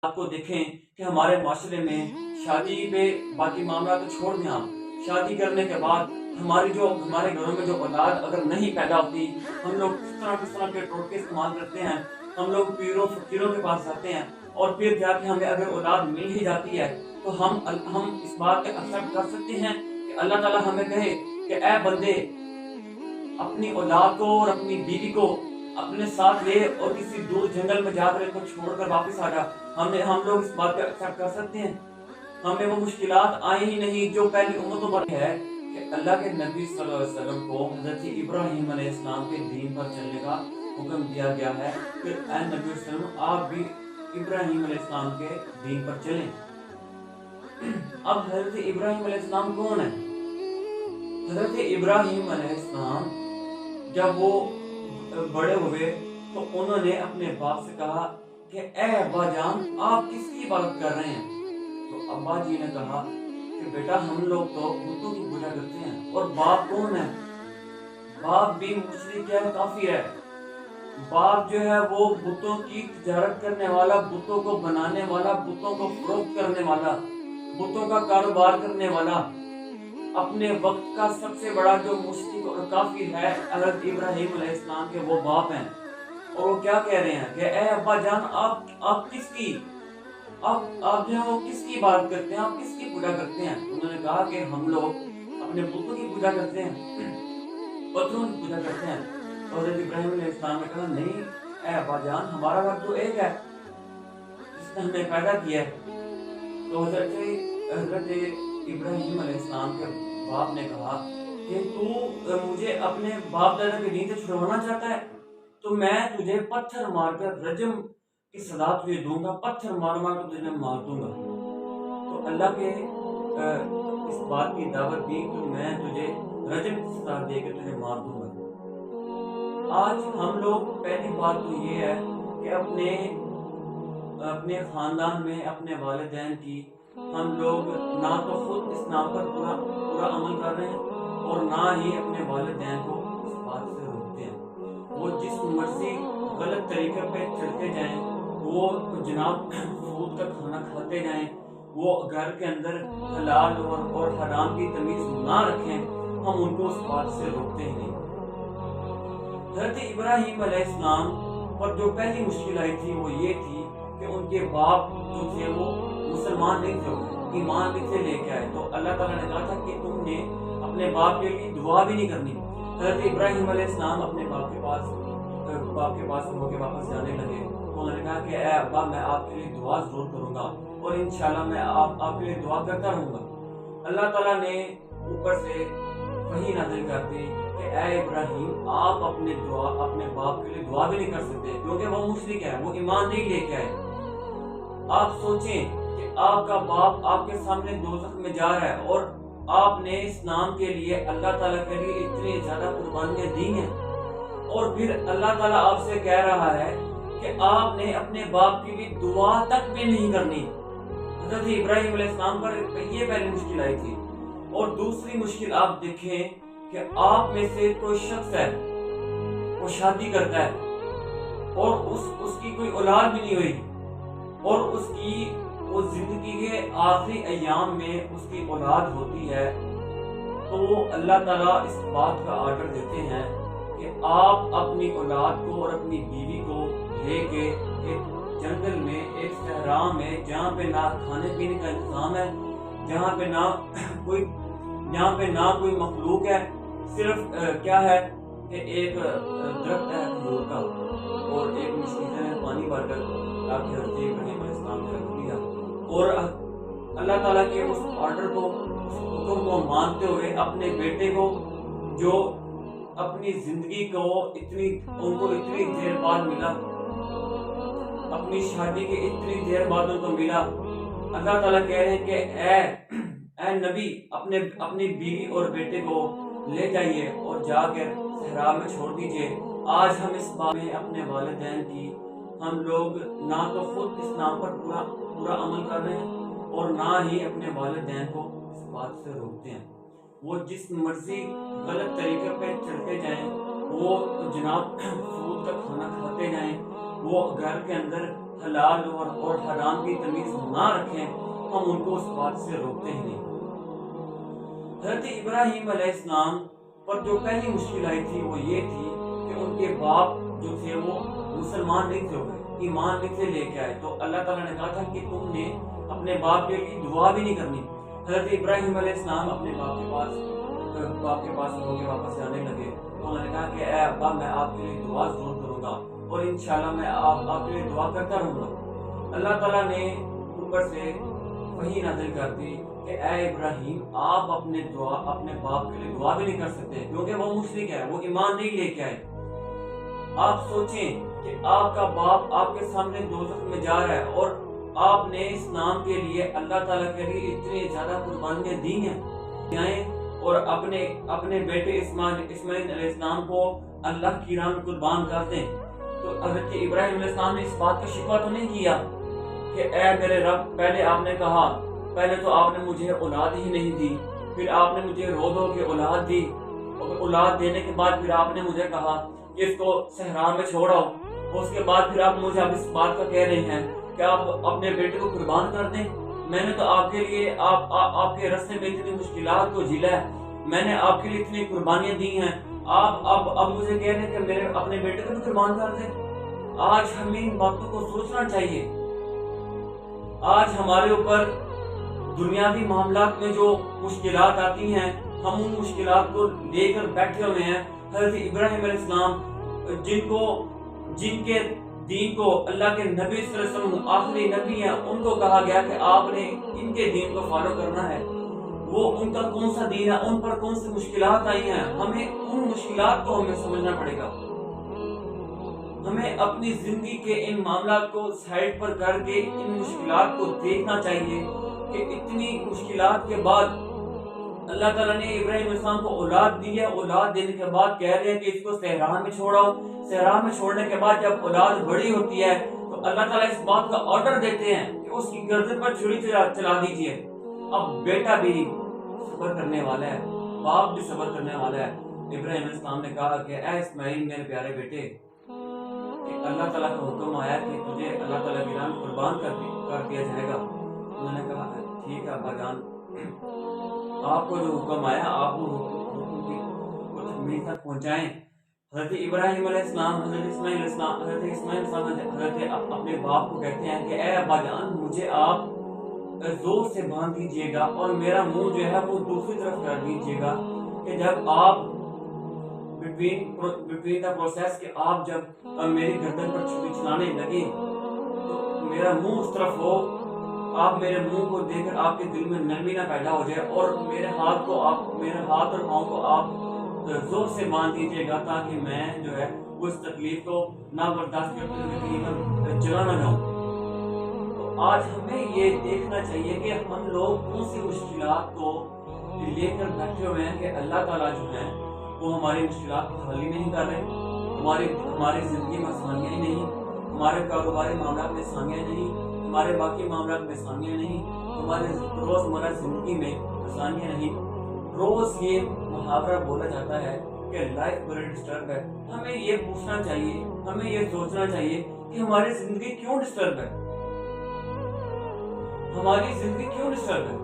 आपको देखें कि हमारे माशरे में शादी पे बाकी मामला तो छोड़ दें आप, शादी करने के बाद हमारे घरों में जो औलाद अगर नहीं पैदा होती, हम लोग किस तरह के टोटके इस्तेमाल करते हैं। हम लोग पीरों फ़कीरों के पास जाते हैं और फिर जाके हमें अगर औलाद मिल ही जाती है, तो हम इस बात पे एक्सेप्ट कर सकते हैं कि अल्लाह ताला हमें कहे कि ऐ बंदे, अपनी औलाद को और अपनी बीवी को अपने साथ ले और किसी दूर जंगल में जाकर इनको छोड़कर वापस आ जा। हम लोग इस बात को एक्सेप्ट कर सकते हैं? हमें वो मुश्किलात आई ही नहीं जो पहली उम्मतों पर है कि अल्लाह के नबी सल्लल्लाहु अलैहि वसल्लम को हज़रत इब्राहीम अलैहिस्सलाम के दीन पर चलने का हुक्म दिया गया है कि ऐ नबी वसल्लम, आप भी इब्राहीम अलैहिस्सलाम के दीन पर चलें। अब हज़रत इब्राहीम अलैहिस्सलाम कौन है? हज़रत इब्राहीम अलैहिस्सलाम जब वो बड़े हुए तो उन्होंने अपने बाप से कहा कि ए अब्बा जान, आप किसकी इबादत कर रहे हैं? तो अब्बा जी ने कहा कि बेटा, हम लोग तो बुतों की पूजा करते हैं। और बाप कौन है? बाप भी मुशरिक है, काफिर है। बाप जो है वो बुतों की तिजारत करने वाला, बुतों को बनाने वाला, बुतों को फरोख्त करने वाला, बुतों का कारोबार करने वाला, अपने वक्त का सबसे बड़ा जो मुश्किल और काफिर है हज़रत इब्राहीम अलैहिस्सलाम के वो बाप हैं। और वो क्या कह रहे हैं कि ए अब्बा जान, आप किसकी आप जो है वो किसकी इबादत करते हैं, आप किसकी पूजा करते हैं? उन्होंने कहा कि हम लोग अपने बुतों की पूजा करते हैं, पत्थरों की पूजा करते हैं। तो हज़रत इब्राहीम अलैहिस्सलाम ने कहा नहीं ए अब्बा जान, हमारा रब तो एक है जिसने हमें पैदा किया है। तो हज़रत इब्राहीम अलैहिस्सलाम के बाप ने कहा कि तू मुझे अपने बाप दादा के दीन से छुड़वाना चाहता है, तो मैं तुझे पत्थर मारकर रजम की सजा तुझे दूंगा, पत्थर मार मार कर तुझे मार दूंगा। तो अल्लाह के इस बात की दावत दी तो मैं तुझे रजम की सजा देकर तुझे मार दूंगा। आज हम लोग, पहली बात तो ये है कि अपने अपने खानदान में अपने वालिदैन की हम लोग ना तो खुद इस नाम पर पूरा पूरा अमल कर रहे हैं और ना ही अपने वालिदैन को इस बात से रोकते हैं। वो जिस मर्जी गलत तरीके पे चलते जाएं, वो जनाब सूद का खाना खाते जाएं, वो घर के अंदर हलाल और हराम की तमीज ना रखें, हम उनको उस बात से रोकते ही नहीं। हज़रत इब्राहीम अलैहिस्सलाम पर जो पहली मुश्किल आई थी वो ये थी कि उनके बाप जो थे वो मुसलमान नहीं थे, ईमान नहीं थे लेके आए। तो अल्लाह ताला ने कहा था कि तुमने अपने बाप के लिए दुआ भी नहीं करनी। हज़रत इब्राहीम अलैहिस्सलाम अपने बाप के पास होके वापस जाने लगे। तो उन्होंने कहा कि ए अब्बा, मैं आपके लिए दुआ ज़रूर करूँगा और इंशाल्लाह मैं आपके लिए दुआ करता रहूँगा। अल्लाह ताला ने ऊपर से वही नाज़िल कर दी कि ए इब्राहीम, आप अपने बाप के लिए दुआ भी नहीं कर सकते क्योंकि वो मुशरिक है, वो ईमान नहीं लेके आए। आप सोचें कि आपका बाप आपके सामने दोज़ख में जा रहा है और आपने इस्लाम के लिए, अल्लाह ताला के लिए इतनी ज़्यादा कुर्बानियाँ दी हैं और फिर अल्लाह ताला आपसे कह रहा है कि आपने अपने बाप की भी दुआ तक भी नहीं करनी। हज़रत इब्राहीम अलैहिस्सलाम पर ये पहली मुश्किल आई थी। और दूसरी मुश्किल आप देखें कि आप में से कोई शख्स है, वो शादी करता है और उसकी कोई औलाद भी नहीं हुई और उसकी वो जिंदगी के आखिरी अय्याम में उसकी औलाद होती है, तो अल्लाह ताला इस बात का आर्डर देते हैं कि आप अपनी औलाद को और अपनी बीवी को लेके एक जंगल में, एक सहरा में, जहाँ पे ना खाने पीने का इंतजाम है, जहाँ पे ना कोई मखलूक है, सिर्फ क्या है कि एक दरख्त है खजूर का और एक मशीन है पानी भरकर, ताकि हज़रत इब्राहीम अलैहिस्सलाम ने रख दिया। और अल्लाह ताला के उस ऑर्डर को, उस हुक्म को मानते हुए अपने बेटे को, जो अपनी जिंदगी को उनको इतनी देर बाद मिला, अपनी शादी के इतनी देर बाद उनको मिला, अल्लाह ताला कह रहे हैं कि ऐ नबी, अपनी बीवी और बेटे को ले जाइए और जाकर सहरा में छोड़ दीजिए। आज हम इस बात में अपने वालिदैन की, हम लोग ना तो खुद इस नाम पर पूरा अमल कर रहे हैं और ना ही अपने वालिदैन को इस बात से रोकते हैं। वो जिस मर्जी गलत तरीके पे चलते जाएं, वो जनाब सूद का खाना खाते जाएं, وہ گھر کے اندر حلال اور حرام کی تمیز نہ رکھیں، ہم ان کو اس بات سے روکتے ہی نہیں۔ حضرت ابراہیم علیہ السلام پر جو پہلی مشکل آئی تھی وہ یہ تھی کہ ان کے باپ جو تھے وہ مسلمان نہیں تھے، ایمان نہیں تھے لے کے آئے، تو اللہ تعالیٰ نے کہا تھا کہ تم نے اپنے باپ کے لیے دعا بھی نہیں کرنی۔ حضرت ابراہیم علیہ السلام اپنے باپ کے پاس ہو کے واپس جانے لگے، تو انہوں نے کہا کہ اے ابا، میں آپ کے لیے دعا ضرور کروں گا اور انشاءاللہ میں آپ کے لیے دعا کرتا رہوں گا۔ اللہ تعالیٰ نے اوپر سے وحی نازل کر دی کہ اے ابراہیم، آپ اپنے باپ کے لیے دعا بھی نہیں کر سکتے کیونکہ وہ مشرک ہے، وہ ایمان نہیں لے کے آئے۔ آپ سوچیں کہ آپ کا باپ آپ کے سامنے دوزخ میں جا رہا ہے اور آپ نے اسلام کے لیے، اللہ تعالیٰ کے لیے اتنی زیادہ قربانیاں دی ہیں اور اپنے بیٹے اسماعیل علیہ السلام کو اللہ کی راہ میں قربان کر دیں۔ تو حضرت ابراہیم علیہ السلام نے اس بات کا شکوہ تو نہیں کیا کہ اے میرے رب، پہلے آپ نے کہا، پہلے تو آپ نے مجھے اولاد ہی نہیں دی، پھر آپ نے مجھے رو دھو کے اولاد دی، اور اولاد دینے کے بعد پھر آپ نے مجھے کہا کہ اس کو صحرا میں چھوڑو، اور اس کے بعد پھر آپ مجھے اب اس بات کا کہہ رہے ہیں کہ آپ اپنے بیٹے کو قربان کر دیں۔ میں نے تو آپ کے لیے آپ کے راستے میں اتنی مشکلات کو جھیلا ہے، میں نے آپ کے لیے اتنی قربانیاں دی ہیں، آپ اب مجھے کہہ رہے ہیں کہ میرے اپنے بیٹے کو بھی قربان کر دیں۔ آج ہمیں ان باتوں کو سوچنا چاہیے۔ آج ہمارے اوپر دنیاوی معاملات میں جو مشکلات آتی ہیں، ہم ان مشکلات کو لے کر بیٹھے ہوئے ہیں۔ حضرت ابراہیم علیہ السلام جن کے دین کو اللہ کے نبی صلی اللہ علیہ وسلم آخری نبی ہیں، ان کو کہا گیا کہ آپ نے ان کے دین کو فالو کرنا ہے، وہ ان کا کون سا دین ہے، ان پر کون سی مشکلات آئی ہیں، ہمیں ان مشکلات کو سمجھنا پڑے گا۔ ہمیں اپنی زندگی کے ان معاملات کو سائڈ پر کر کے ان مشکلات کو دیکھنا چاہیے کہ اتنی مشکلات کے بعد اللہ تعالیٰ نے ابراہیم علیہ السلام کو اولاد دی ہے، اولاد دینے کے بعد کہہ رہے ہیں کہ اس کو صحرا میں چھوڑو۔ صحرا میں چھوڑنے کے بعد جب اولاد بڑی ہوتی ہے تو اللہ تعالیٰ اس بات کا آرڈر دیتے ہیں کہ اس کی گردن پر چھری چلا دیجئے۔ اب بیٹا بھی صبر کرنے والا ہے، باپ بھی صبر کرنے والا ہے۔ ابراہیم علیہ السلام نے کہا کہ اے اسماعیل میرے پیارے بیٹے، کہ اللہ تعالیٰ کا حکم آیا کہ تجھے اللہ تعالیٰ کی راہ میں قربان کر دیا جائے گا۔ انہوں نے کہا ٹھیک ہے ابا جان، آپ کو جو حکم آیا آپ وہ حکم کی کچھ میل تک پہنچائیں۔ حضرت ابراہیم علیہ السلام، حضرت اسماعیل علیہ السلام حضرت اپنے باپ کو کہتے ہیں کہ اے ابا جان، مجھے آپ زور سے باندھ دیجیے گا اور میرا منہ جو ہے وہ دوسری طرف کر دیجیے گا، کہ جب آپ بٹوین دا پروسیس کہ آپ جب میری گردن پر چھری چلانے لگے تو میرا منہ اس طرف ہو، آپ میرے منہ کو دیکھ کر آپ کے دل میں نرمی نہ پیدا ہو جائے، اور میرے ہاتھ اور پاؤں کو آپ زور سے باندھ دیجیے گا تاکہ میں جو ہے اس تکلیف کو نہ برداشت کرتے ہوئے کہیں پر چلا نہ جاؤں۔ تو آج ہمیں یہ دیکھنا چاہیے کہ ہم لوگ کون سی مشکلات کو لے کر بیٹھے ہوئے ہیں کہ اللہ تعالیٰ جو ہے وہ ہماری مشکلات کو حل ہی نہیں کر رہے، ہماری زندگی میں آسانیاں ہی نہیں، ہمارے کاروباری معاملات میں آسانیاں نہیں، ہمارے باقی معاملات میں آسانیاں نہیں، ہمارے روزمرہ زندگی میں آسانیاں نہیں۔ روز یہ محاورہ بولا جاتا ہے کہ لائف بڑی ڈسٹرب ہے۔ ہمیں یہ پوچھنا چاہیے، ہمیں یہ سوچنا چاہیے کہ ہماری زندگی کیوں ڈسٹرب ہے، ہماری زندگی کیوں ڈسٹرب ہے۔